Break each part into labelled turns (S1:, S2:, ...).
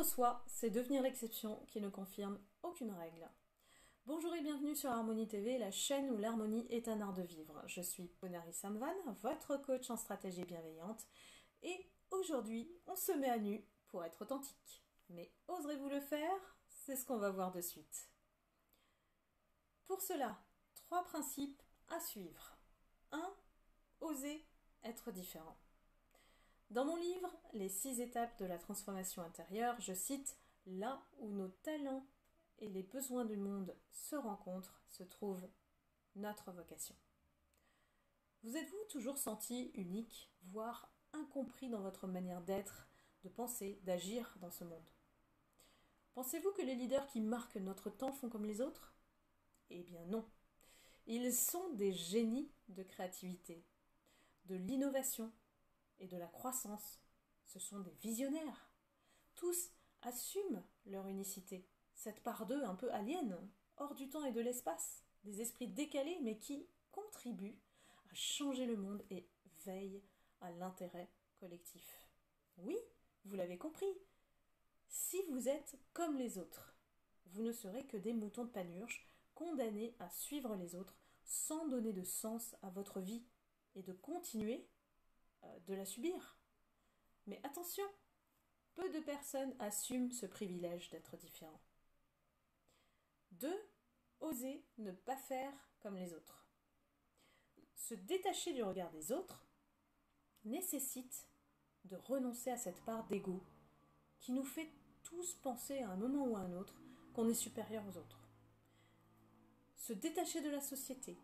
S1: Être soi, c'est devenir l'exception qui ne confirme aucune règle. Bonjour et bienvenue sur Harmonie TV, la chaîne où l'harmonie est un art de vivre. Je suis Ponari Samvan, votre coach en stratégie bienveillante. Et aujourd'hui, on se met à nu pour être authentique. Mais oserez-vous le faire? C'est ce qu'on va voir de suite. Pour cela, 3 principes à suivre. 1. Oser être différent. Dans mon livre « Les 6 étapes de la transformation intérieure », je cite « Là où nos talents et les besoins du monde se rencontrent, se trouve notre vocation ». Vous êtes-vous toujours senti unique, voire incompris dans votre manière d'être, de penser, d'agir dans ce monde? Pensez-vous que les leaders qui marquent notre temps font comme les autres? Eh bien non. Ils sont des génies de créativité, de l'innovation et de la croissance. Ce sont des visionnaires. Tous assument leur unicité, cette part d'eux un peu alien, hors du temps et de l'espace, des esprits décalés mais qui contribuent à changer le monde et veillent à l'intérêt collectif. Oui, vous l'avez compris, si vous êtes comme les autres, vous ne serez que des moutons de Panurge, condamnés à suivre les autres sans donner de sens à votre vie et de continuer de la subir. Mais attention, peu de personnes assument ce privilège d'être différent. 2. Oser ne pas faire comme les autres. Se détacher du regard des autres nécessite de renoncer à cette part d'ego qui nous fait tous penser à un moment ou à un autre qu'on est supérieur aux autres. Se détacher de la société,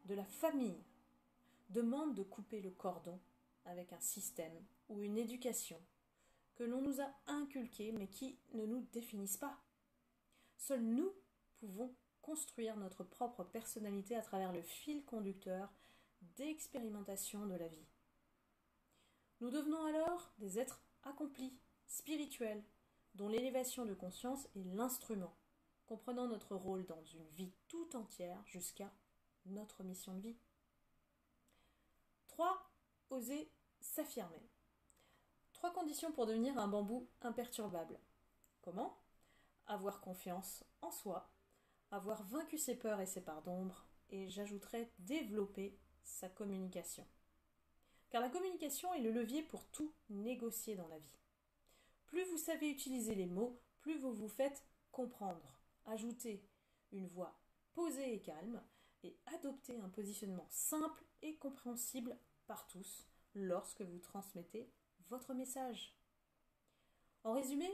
S1: de la famille, demande de couper le cordon avec un système ou une éducation que l'on nous a inculqué mais qui ne nous définissent pas. Seuls nous pouvons construire notre propre personnalité à travers le fil conducteur d'expérimentation de la vie. Nous devenons alors des êtres accomplis, spirituels, dont l'élévation de conscience est l'instrument, comprenant notre rôle dans une vie tout entière jusqu'à notre mission de vie. 3. Oser s'affirmer. 3 conditions pour devenir un bambou imperturbable. Comment? Avoir confiance en soi, avoir vaincu ses peurs et ses parts d'ombre, et j'ajouterais développer sa communication. Car la communication est le levier pour tout négocier dans la vie. Plus vous savez utiliser les mots, plus vous vous faites comprendre. Ajoutez une voix posée et calme et adoptez un positionnement simple et compréhensible par tous lorsque vous transmettez votre message. En résumé,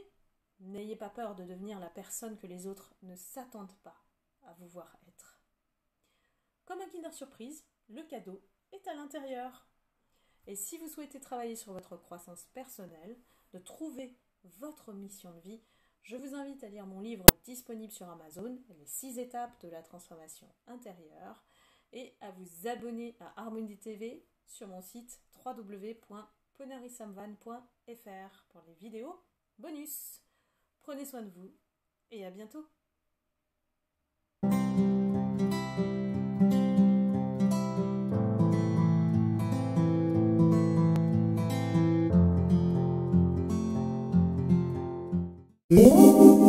S1: n'ayez pas peur de devenir la personne que les autres ne s'attendent pas à vous voir être. Comme un Kinder Surprise, le cadeau est à l'intérieur. Et si vous souhaitez travailler sur votre croissance personnelle, de trouver votre mission de vie, je vous invite à lire mon livre disponible sur Amazon, Les 6 étapes de la transformation intérieure, et à vous abonner à Harmonie TV sur mon site www.ponarisamvan.fr pour les vidéos bonus. Prenez soin de vous et à bientôt.
S2: Música